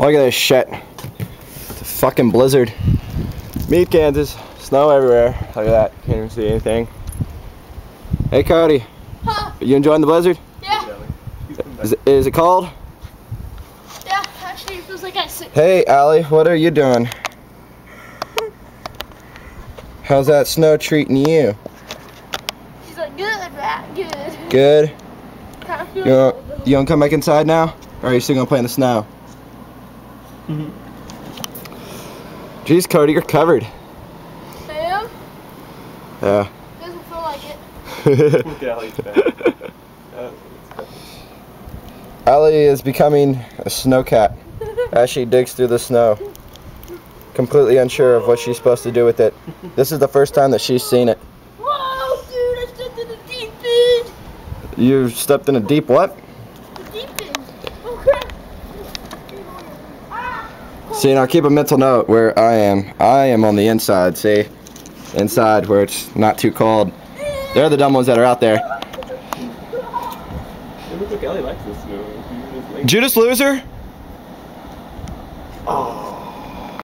Look at this shit. It's a fucking blizzard. Meade, Kansas. Snow everywhere. Look at that. Can't even see anything. Hey, Cody. Huh? Are you enjoying the blizzard? Yeah. Is it cold? Yeah, actually it feels like I sit. Hey, Allie, what are you doing? How's that snow treating you? She's like, good, Matt, good. Good? Kind of You feels want to come back inside now? Or are you still going to play in the snow? Jeez, Cody, you're covered. I am? Yeah. Doesn't feel like it. Look at Allie's back. Allie is becoming a snowcat as she digs through the snow. Completely unsure of what she's supposed to do with it. This is the first time that she's seen it. Whoa, dude, I stepped in a deep end. You stepped in a deep what? A deep end. Oh, crap. Ah. See, now keep a mental note where I am. I am on the inside, see? Inside where it's not too cold. They're the dumb ones that are out there. It looks like Ellie likes this snow. Judas loser? Oh.